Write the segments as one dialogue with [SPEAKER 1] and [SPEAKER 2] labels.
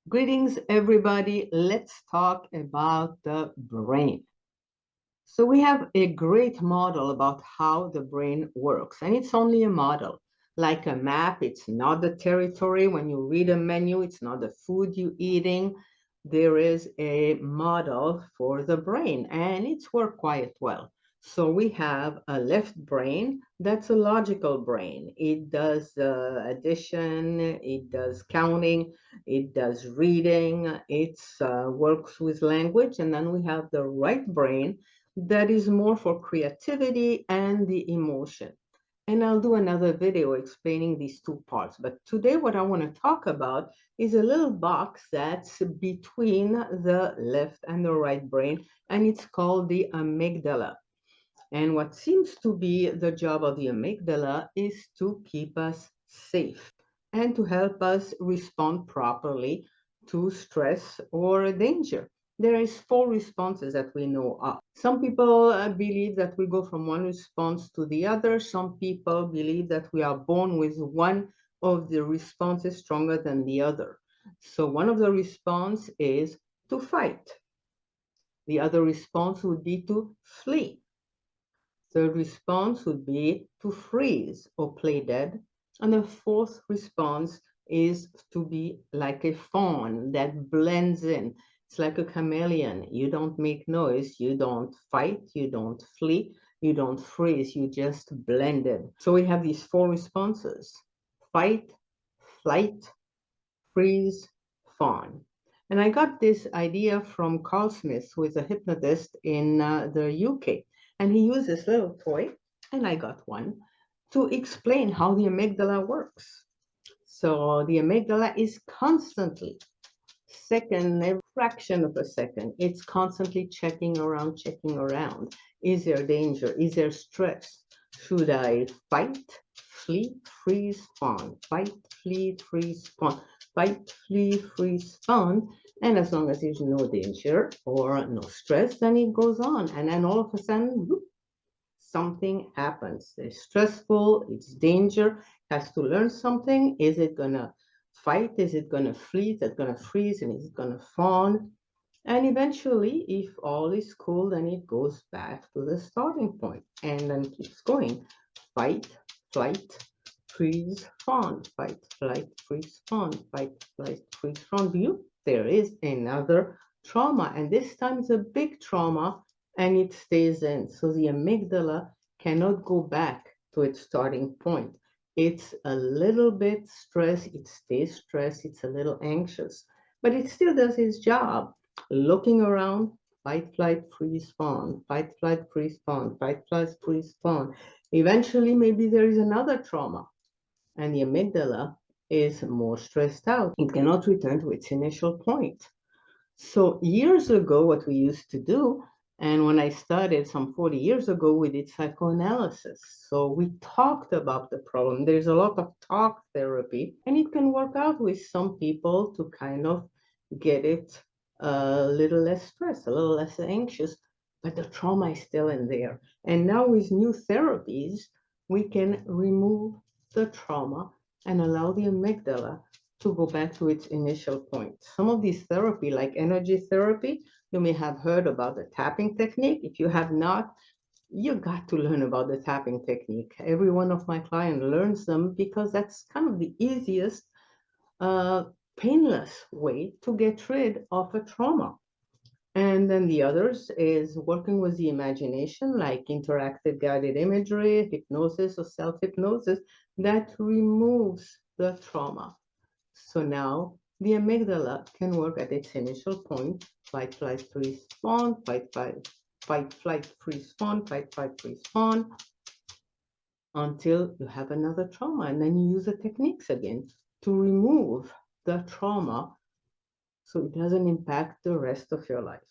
[SPEAKER 1] Greetings, everybody. Let's talk about the brain. So we have a great model about how the brain works, and it's only a model. Like a map, it's not the territory. When you read a menu, it's not the food you're eating. There is a model for the brain, and it's worked quite well. So we have a left brain, that's a logical brain. It does addition, it does counting, it does reading, it works with language. And then we have the right brain that is more for creativity and the emotion. And I'll do another video explaining these two parts. But today what I want to talk about is a little box that's between the left and the right brain, and it's called the amygdala. And what seems to be the job of the amygdala is to keep us safe and to help us respond properly to stress or danger. There is 4 responses that we know of. Some people believe that we go from one response to the other. Some people believe that we are born with one of the responses stronger than the other. So one of the response is to fight. The other response would be to flee. Third response would be to freeze or play dead. And the fourth response is to be like a fawn that blends in. It's like a chameleon. You don't make noise, you don't fight, you don't flee, you don't freeze, you just blend in. So we have these 4 responses: fight, flight, freeze, fawn. And I got this idea from Carl Smith, who is a hypnotist in the UK. And he used this little toy, and I got one, to explain how the amygdala works. So the amygdala is constantly, every fraction of a second, it's constantly checking around. Is there danger? Is there stress? Should I fight, flee, freeze, fawn? Fight, flee, freeze, fawn. Fight, flee, freeze, fawn. And as long as there's no danger or no stress, then it goes on. And then all of a sudden, whoop, something happens. It's stressful, it's danger, has to learn something. Is it gonna fight? Is it gonna flee? Is it gonna freeze? And is it gonna fawn? And eventually, if all is cool, then it goes back to the starting point and then keeps going. Fight, flight, freeze, fawn. Fight, flight, freeze, fawn. Fight, flight, freeze, fawn. View, there is another trauma, and this time it's a big trauma, and it stays in. So the amygdala cannot go back to its starting point. It's a little bit stressed, it stays stressed, it's a little anxious, but it still does its job. Looking around, fight, flight, freeze, fawn, fight, flight, freeze, fawn, fight, flight, freeze, fawn. Eventually, maybe there is another trauma, and the amygdala is more stressed out. It cannot return to its initial point. So years ago, what we used to do, and when I started some 40 years ago, we did psychoanalysis. So we talked about the problem. There's a lot of talk therapy, and it can work out with some people to kind of get it a little less stressed, a little less anxious, but the trauma is still in there. And now with new therapies, we can remove the trauma and allow the amygdala to go back to its initial point. Some of these therapy, like energy therapy, you may have heard about the tapping technique. If you have not, you got to learn about the tapping technique. Every one of my clients learns them because that's kind of the easiest painless way to get rid of a trauma. And then the others is working with the imagination, like interactive guided imagery, hypnosis, or self-hypnosis that removes the trauma. So now the amygdala can work at its initial point: fight, flight, freeze, fawn, fight, flight, freeze, fawn, fight, flight, freeze, fawn, until you have another trauma. And then you use the techniques again to remove the trauma so it doesn't impact the rest of your life.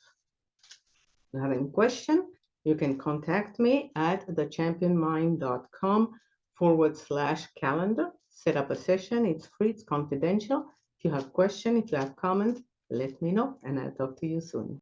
[SPEAKER 1] If you have any question, you can contact me at thechampionmind.com/calendar. Set up a session. It's free, it's confidential. If you have questions, if you have comments, let me know, and I'll talk to you soon.